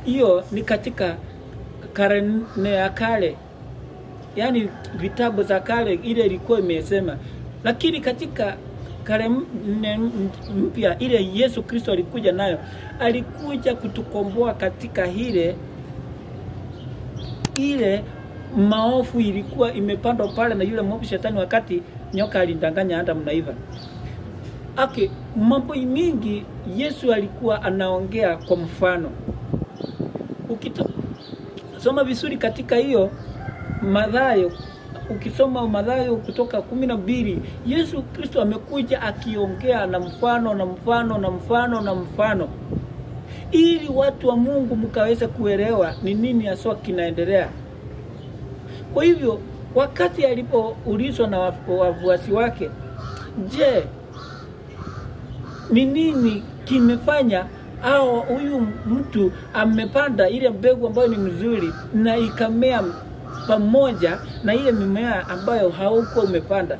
hiyo ni katika karne ya kale, yani vitabu za kale ile ilikuwa imesema. Lakini katika karne mpya ile Yesu Kristo alikuja nayo, alikuja kutukomboa katika ile maofu ilikuwa imepandwa pale na yule mwovu shetani, wakati nyoka alindanganya Adamu na Eva. Mambo mingi Yesu alikuwa anaongea kwa mfano. Ukisoma vizuri katika hiyo Mathayo, ukisoma Mathayo kutoka 12, Yesu Kristo amekuja akiongea na mfano ili watu wa Mungu mkaweze kuelewa ni nini hasa kinaendelea. Kwa hivyo wakati alipoulizwa na wafuasi wake, je, ni nini kimefanya huyu mtu amepanda ile mbegu ambayo ni mzuri na ikamea pamoja na ile mimea ambayo haukuwa umepanda?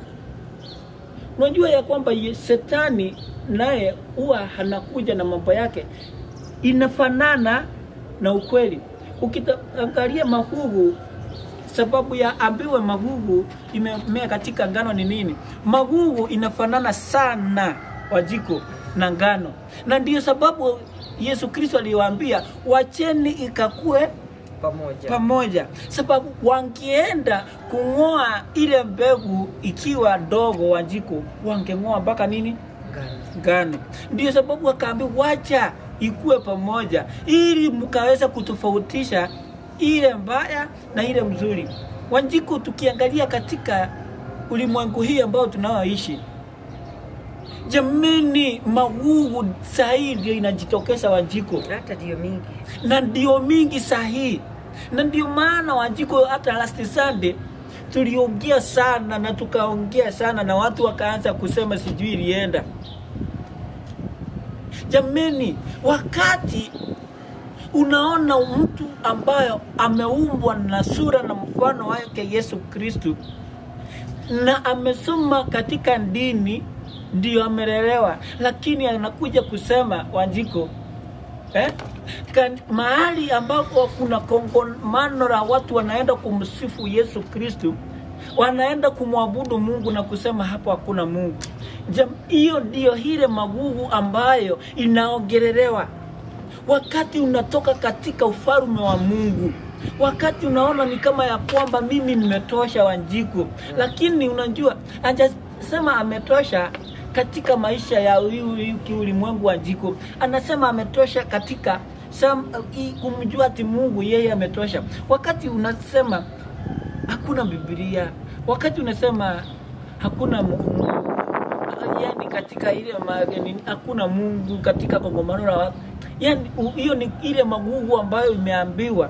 Unajua ya kwamba Shetani naye huwa anakuja na mambo yake inafanana na ukweli. Ukiangalia magugu, sababu ya ambiwe magugu imemea katika ngano ni nini? Magugu inafanana sana wajiko na ngano. Na ndiyo sababu Yesu Kristo aliwaambia wacheni ikakue pamoja. Sababu wangeenda kungoa ile mbegu ikiwa ndogo wajiko, wangengoa mpaka nini? Ngano. Ndiyo sababu akaambia wacha ikue pamoja ili mkaweza kutofautisha ile mbaya na ile mzuri. Wanjiko, tukiangalia katika ulimwengu hii ambao tunaoishi, jamani, magugu sahihi ndio inajitokeza Wanjiko. Hata ndio mingi. Na ndio mingi sahihi. Na ndio maana Wanjiko hata last Sunday tuliongea sana na tukaongea sana na watu wakaanza kusema sijui ilienda. Jamani, wakati unaona mtu ambayo ameumbwa na sura na mfano wake Yesu Kristo, na amesoma katika dini ndio amelelewa, lakini anakuja kusema Wanjiko, mahali ambapo kuna kongamano la watu wanaenda kumsifu Yesu Kristo, wanaenda kumwabudu Mungu na kusema hapo hakuna Mungu. Hiyo ndio ile magugu ambayo inaongelelewa. Wakati unatoka katika ufalme wa Mungu, wakati unaona ni kama ya kwamba mimi nimetosha Wanjiko, lakini unajua anasema ametosha katika maisha ya ulimwengu Wanjiko, anasema ametosha katika kumjua ati Mungu yeye ametosha. Wakati unasema hakuna Biblia, wakati unasema hakuna Mungu, yani katika ile hakuna Mungu katika kongamano la watu, yani hiyo ni ile magugu ambayo imeambiwa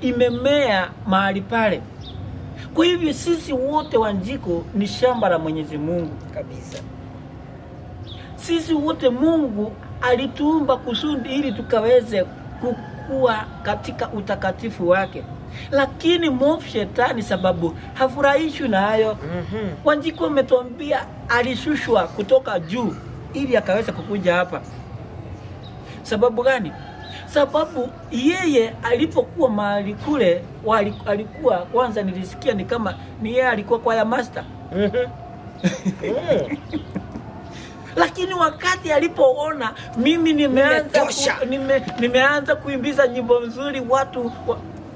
imemea mahali pale. Kwa hivyo sisi wote Wanjiko ni shamba la Mwenyezi Mungu kabisa. Sisi wote Mungu alituumba kusudi ili tukaweze kukua katika utakatifu wake. Lakini mwovu shetani sababu hafurahishwi na hayo. Wanjiko umetuambia alishushwa kutoka juu ili akaweza kukuja hapa. Sababu gani? Sababu yeye alipokuwa mahali kule alikuwa, kwanza nilisikia ni kama ni yeye alikuwa kwa ya master. Lakini wakati alipoona mimi nimeanza kuimbiza nyimbo nzuri, watu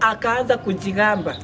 akaanza kujigamba.